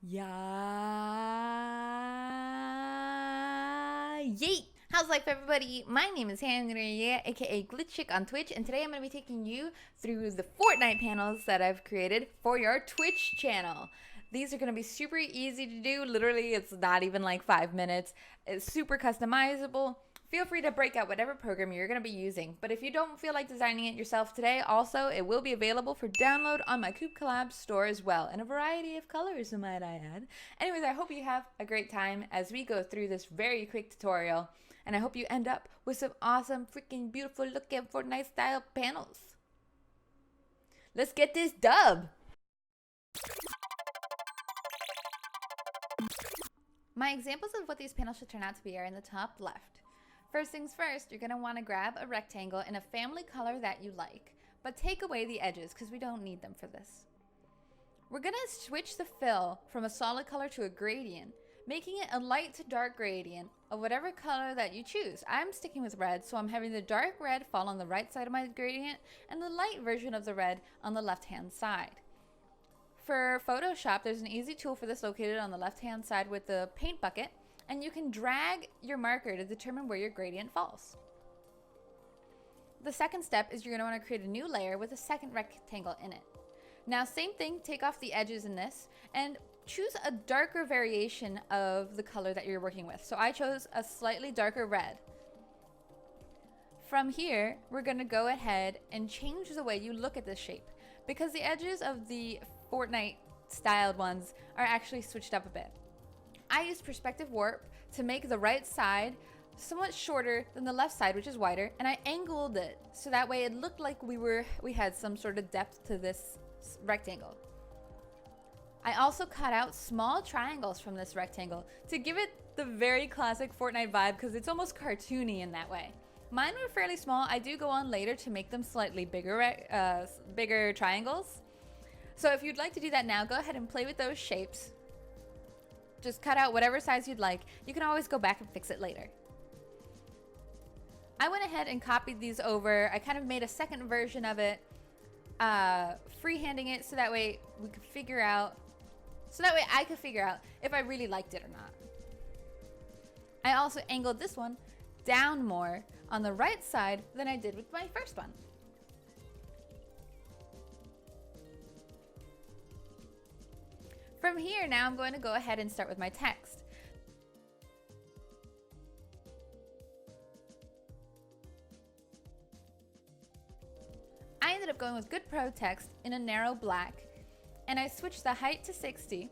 Yeah. Yeet! How's life, everybody? My name is Henry, aka Glitch Chick on Twitch, and today I'm going to be taking you through the Fortnite panels that I've created for your Twitch channel. These are going to be super easy to do. Literally, it's not even like 5 minutes. It's super customizable. Feel free to break out whatever program you're going to be using. But if you don't feel like designing it yourself today, also, it will be available for download on my Coop Collab store as well, in a variety of colors, might I add. Anyways, I hope you have a great time as we go through this very quick tutorial, and I hope you end up with some awesome, freaking beautiful looking Fortnite style panels. Let's get this dub! My examples of what these panels should turn out to be are in the top left. First things first, you're going to want to grab a rectangle in a family color that you like, but take away the edges because we don't need them for this. We're going to switch the fill from a solid color to a gradient, making it a light to dark gradient of whatever color that you choose. I'm sticking with red, so I'm having the dark red fall on the right side of my gradient and the light version of the red on the left-hand side. For Photoshop, there's an easy tool for this located on the left-hand side with the paint bucket, and you can drag your marker to determine where your gradient falls. The second step is you're going to want to create a new layer with a second rectangle in it. Now, same thing, take off the edges in this and choose a darker variation of the color that you're working with. So I chose a slightly darker red. From here, we're going to go ahead and change the way you look at this shape, because the edges of the Fortnite styled ones are actually switched up a bit. I used perspective warp to make the right side somewhat shorter than the left side, which is wider, and I angled it so that way it looked like we had some sort of depth to this rectangle. I also cut out small triangles from this rectangle to give it the very classic Fortnite vibe, because it's almost cartoony in that way. Mine were fairly small. I do go on later to make them slightly bigger triangles. So if you'd like to do that now, go ahead and play with those shapes. Just cut out whatever size you'd like. You can always go back and fix it later. I went ahead and copied these over. I kind of made a second version of it, freehanding it so that way I could figure out if I really liked it or not. I also angled this one down more on the right side than I did with my first one. From here, now I'm going to go ahead and start with my text. I ended up going with Good Pro Text in a narrow black, and I switched the height to 60,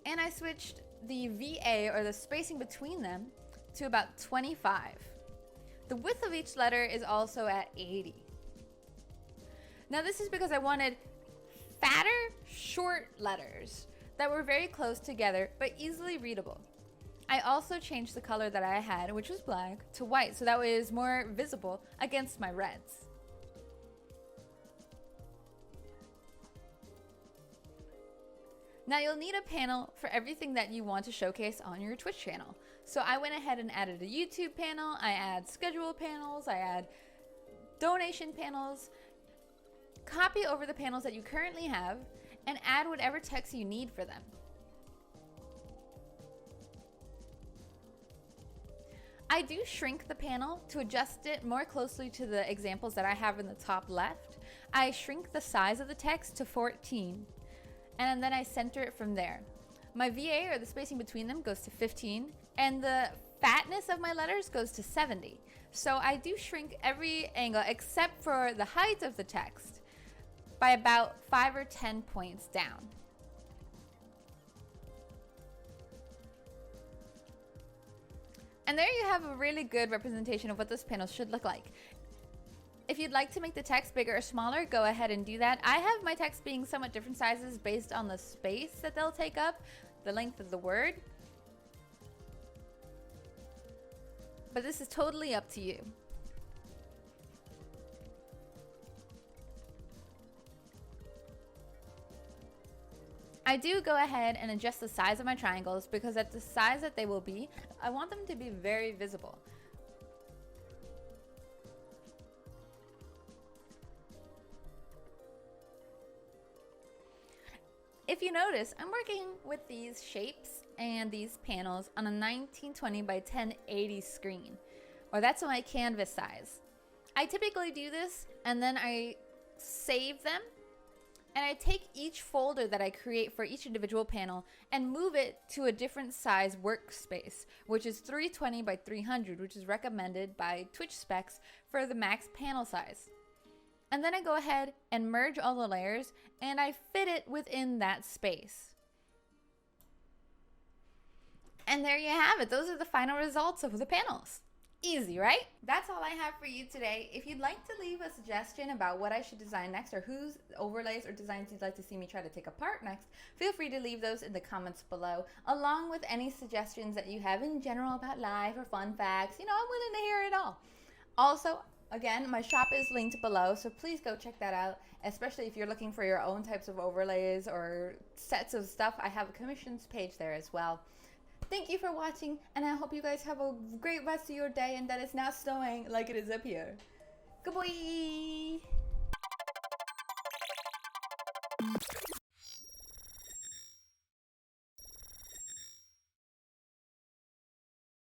and I switched the VA, or the spacing between them, to about 25. The width of each letter is also at 80. Now this is because I wanted fatter, short letters that were very close together but easily readable. I also changed the color that I had, which was black, to white, so that way it was more visible against my reds. Now you'll need a panel for everything that you want to showcase on your Twitch channel. So I went ahead and added a YouTube panel, I add schedule panels, I add donation panels. Copy over the panels that you currently have and add whatever text you need for them. I do shrink the panel to adjust it more closely to the examples that I have in the top left. I shrink the size of the text to 14, and then I center it from there. My VA, or the spacing between them, goes to 15, and the fatness of my letters goes to 70. So I do shrink every angle except for the height of the text by about 5 or 10 points down. And there you have a really good representation of what this panel should look like. If you'd like to make the text bigger or smaller, go ahead and do that. I have my text being somewhat different sizes based on the space that they'll take up, the length of the word. But this is totally up to you. I do go ahead and adjust the size of my triangles because at the size that they will be, I want them to be very visible. If if you notice, I'm working with these shapes and these panels on a 1920 by 1080 screen, or that's my canvas size. I typically do this and then I save them, and I take each folder that I create for each individual panel and move it to a different size workspace, which is 320 by 300, which is recommended by Twitch specs for the max panel size. And then I go ahead and merge all the layers and I fit it within that space. And there you have it. Those are the final results of the panels. Easy, right? That's all I have for you today. If you'd like to leave a suggestion about what I should design next, or whose overlays or designs you'd like to see me try to take apart next, feel free to leave those in the comments below, along with any suggestions that you have in general about life or fun facts. You know, I'm willing to hear it all. Also, again, my shop is linked below, so please go check that out, especially if you're looking for your own types of overlays or sets of stuff. I have a commissions page there as well. Thank you for watching, and I hope you guys have a great rest of your day and that it's not snowing like it is up here. Goodbye!